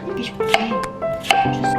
먹기 좋게 주스.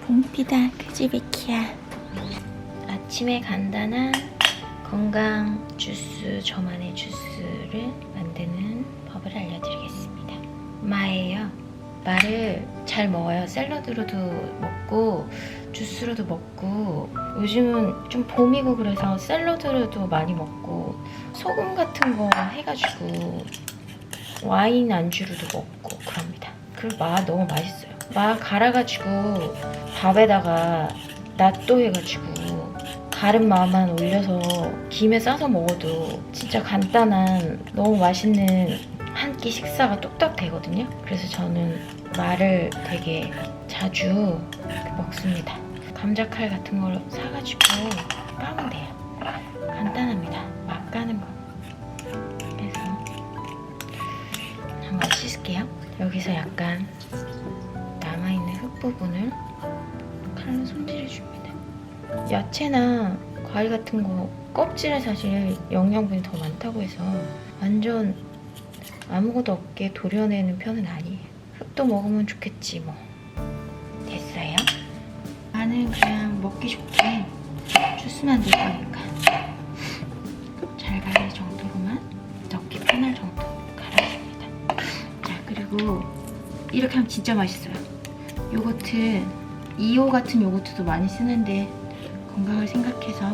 봄비다 그지베키야. 아침에 간단한 건강 주스, 저만의 주스를 만드는 법을 알려드리겠습니다. 마예요. 마를 잘 먹어요. 샐러드로도 먹고 주스로도 먹고, 요즘은 좀 봄이고 그래서 샐러드로도 많이 먹고, 소금 같은 거 해가지고 와인 안주로도 먹고 그럽니다. 그리고 마 너무 맛있어요. 마 갈아가지고 밥에다가 낫또 해가지고 갈은 마만 올려서 김에 싸서 먹어도 진짜 간단한 너무 맛있는 한 끼 식사가 뚝딱 되거든요. 그래서 저는 마를 되게 자주 먹습니다. 감자칼 같은 걸 사가지고 까면 돼요. 간단합니다. 막 까는 거. 그래서 한번 씻을게요. 여기서 약간 남아있는 흙 부분을 칼로 손질해줍니다. 야채나 과일 같은 거 껍질에 사실 영양분이 더 많다고 해서 완전 아무것도 없게 도려내는 편은 아니에요. 흙도 먹으면 좋겠지 뭐. 됐어요. 나는 그냥 먹기 좋게 주스 만들 거니까 잘 갈릴 정도로만, 넣기 편할 정도 갈아줍니다. 자, 그리고 이렇게 하면 진짜 맛있어요. 요거트, 2호 같은 요거트도 많이 쓰는데 건강을 생각해서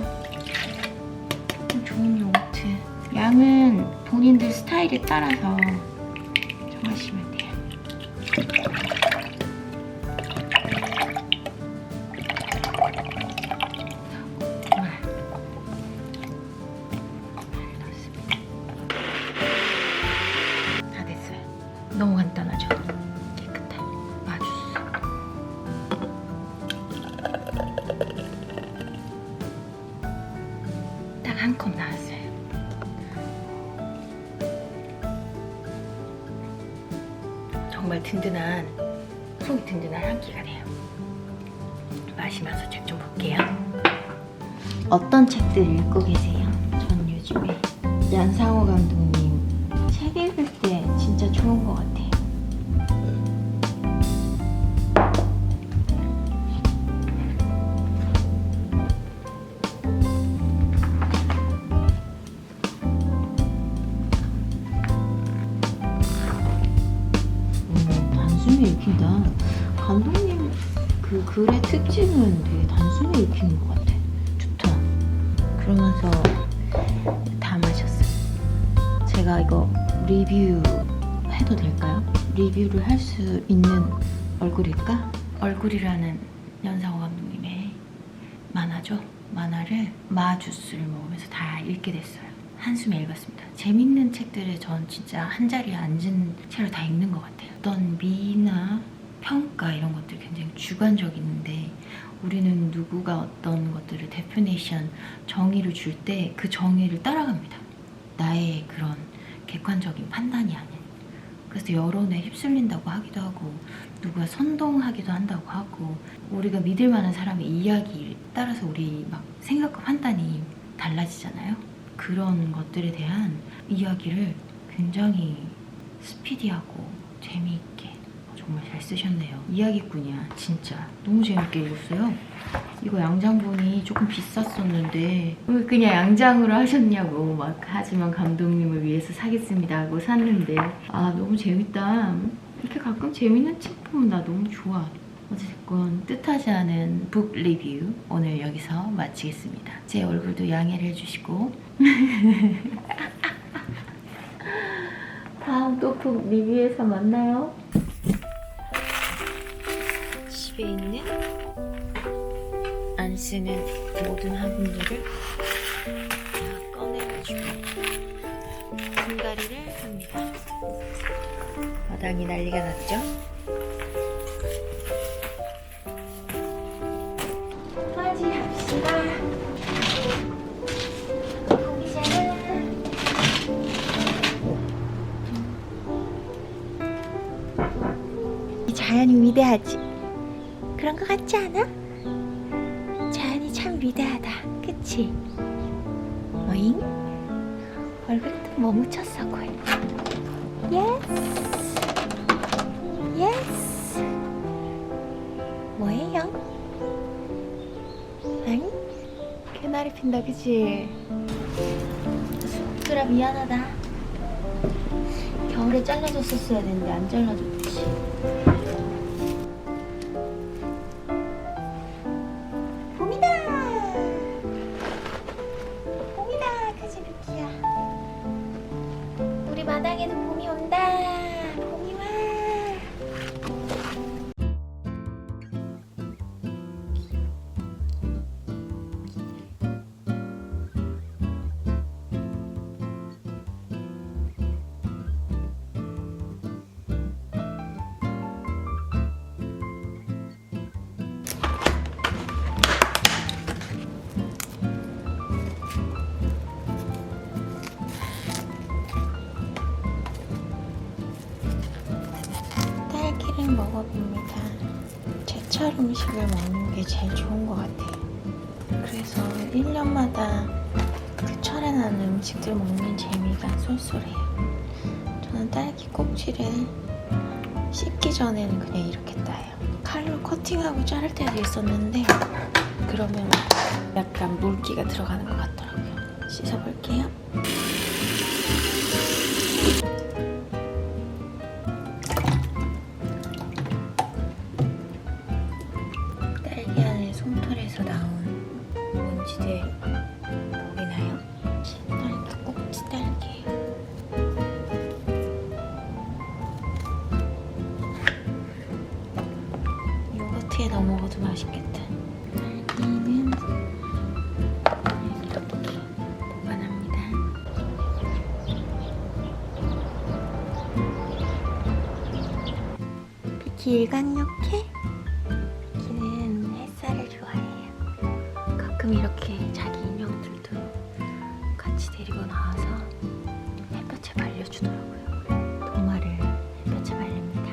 좀 좋은 요거트, 양은 본인들 스타일에 따라서 정하시면 돼요. 다 됐어요. 너무 간단하죠? 깨끗한 마주스. 딱 한 컵 나왔어요. 정말 든든한, 속이 든든한 한 끼가 돼요. 마시면서 책 좀 볼게요. 어떤 책들 읽고 계세요? 전 요즘에 연상호 감독님 책 읽을 때 진짜 좋은 것 같아요. 단순히 읽힌다. 감독님 그 글의 특징은 되게 단순히 읽히는 것 같아. 좋다. 그러면서 다 마셨어요. 제가 이거 리뷰 해도 될까요? 리뷰를 할 수 있는 얼굴일까? 얼굴이라는 연상호 감독님의 만화죠. 만화를 마주스를 먹으면서 다 읽게 됐어요. 한숨에 읽었습니다. 재밌는 책들을 전 진짜 한 자리에 앉은 채로 다 읽는 것 같아요. 어떤 미나 평가 이런 것들 굉장히 주관적인데, 우리는 누구가 어떤 것들을 데피니션, 정의를 줄 때 그 정의를 따라갑니다. 나의 그런 객관적인 판단이 아닌. 그래서 여론에 휩쓸린다고 하기도 하고, 누가 선동하기도 한다고 하고, 우리가 믿을 만한 사람의 이야기에 따라서 우리 막 생각과 판단이 달라지잖아요. 그런 것들에 대한 이야기를 굉장히 스피디하고 재미있게 정말 잘 쓰셨네요. 이야기꾼이야 진짜. 너무 재밌게 읽었어요. 이거 양장본이 조금 비쌌었는데 왜 그냥 양장으로 하셨냐고 막, 하지만 감독님을 위해서 사겠습니다 하고 샀는데, 아 너무 재밌다. 이렇게 가끔 재밌는 책 보면 나 너무 좋아. 어쨌건 뜻하지 않은 북 리뷰 오늘 여기서 마치겠습니다. 제 얼굴도 양해를 해주시고 다음 또 북 리뷰에서 만나요. 집에 있는 안 쓰는 모든 화분들을 다 꺼내가지고 분갈이를 합니다. 마당이 난리가 났죠? 맞이합시다. 자연이 위대하지? 그런 거 같지 않아? 자연이 참 위대하다, 그치? 어잉? 얼굴에 또 뭐 묻혔어, 거의. 예스! 예스! 뭐예요? 응? 개나리 핀다, 그치? 수국들아 미안하다. 겨울에 잘라줬었어야 되는데 안 잘라줬지. 봄이다! 봄이다, 그치, 루키야? 우리 마당에도 봄이 온다. 봄이 와. 딸기를 먹어봅니다. 제철 음식을 먹는 게 제일 좋은 것 같아요. 그래서 1년마다 그 철에 나는 음식들 먹는 재미가 쏠쏠해요. 저는 딸기 꼭지를 씹기 전에는 그냥 이렇게 따요. 칼로 커팅하고 자를 때도 있었는데 그러면 약간 물기가 들어가는 것 같더라고요. 씻어볼게요. 딸기 안에 솜털에서 나온 먼지들 보이나요? 딸기 꼭지 딸기예요. 요거트에 넣어 먹어도 맛있겠다. 딸기는 이렇게 보관합니다. 비키 일광욕해? 비키는 햇살을 좋아해요. 가끔 이렇게 자기 인형들도 같이 데리고 나와서 햇볕에 말려주더라고요. 도마를 햇볕에 말립니다.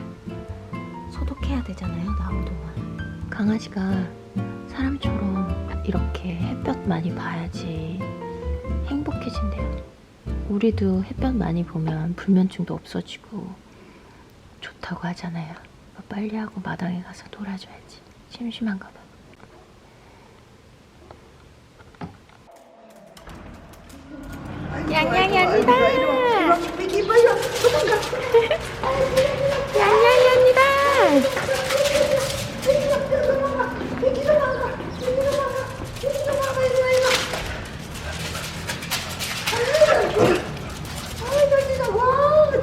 소독해야 되잖아요, 나무도마. 강아지가 사람처럼 이렇게 햇볕 많이 봐야지 행복해진대요. 우리도 햇볕 많이 보면 불면증도 없어지고 좋다고 하잖아요. 빨리 하고 마당에 가서 놀아줘야지. 심심한가 봐. 양양이입니다. 양양이입니다.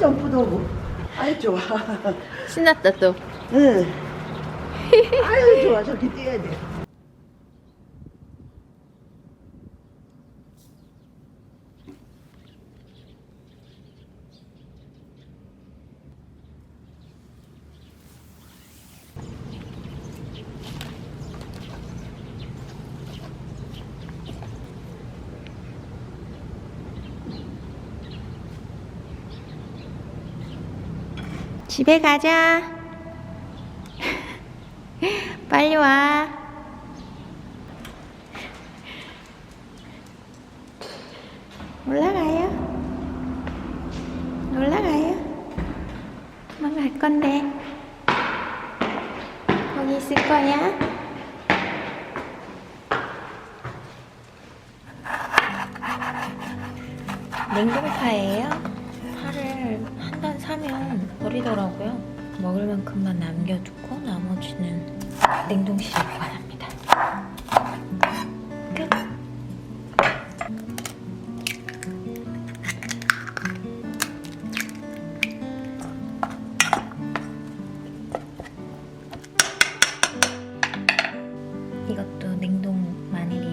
점프도 오고. 아이 좋아. 신났다 또. 응. 아유 좋아. 저기 뛰어야 돼. 집에 가자. 빨리 와. 올라가요. 올라가요. 도망갈 건데. 거기 있을 거야. 냉동파예요. 파를 한 단 사면 버리더라고요. 먹을 만큼만 남겨두고 나머지는 냉동실에 보관합니다. 끝. 이것도 냉동 마늘이에요.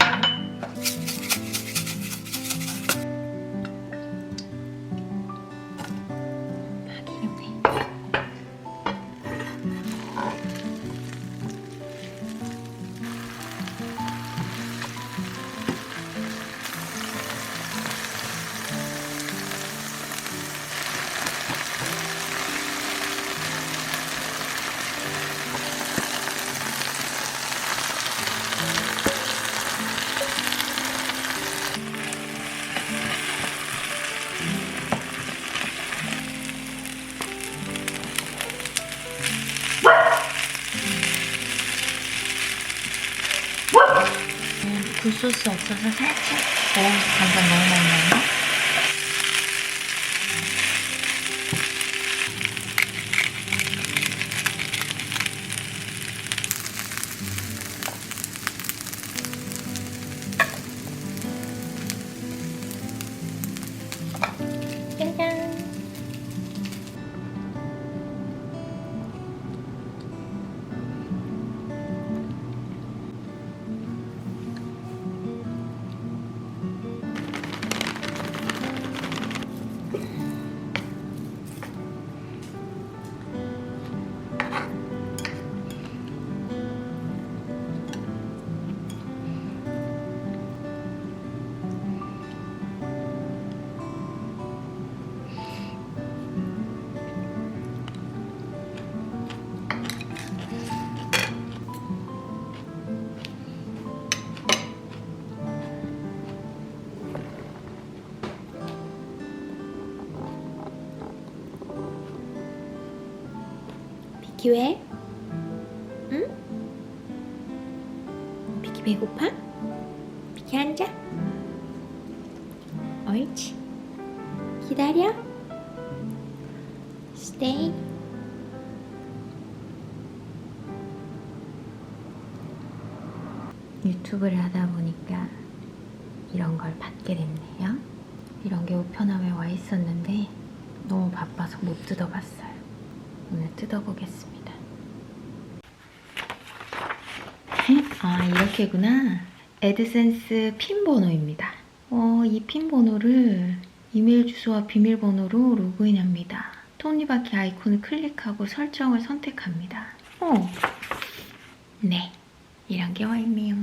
굴소스 없어서 살짝. 간장 너무 많이 넣나? 짜잔. 비키 왜? 응? 비키 배고파? 비키 앉아. 옳지. 기다려. Stay. 유튜브를 하다 보니까 이런 걸 받게 됐네요. 이런 게 우편함에 와 있었는데 너무 바빠서 못 뜯어봤어요. 오늘 뜯어보겠습니다. 아, 이렇게구나. 애드센스 핀 번호입니다. 이 핀 번호를 이메일 주소와 비밀번호로 로그인합니다. 톱니바퀴 아이콘을 클릭하고 설정을 선택합니다. 네, 이런 게 와 있네요.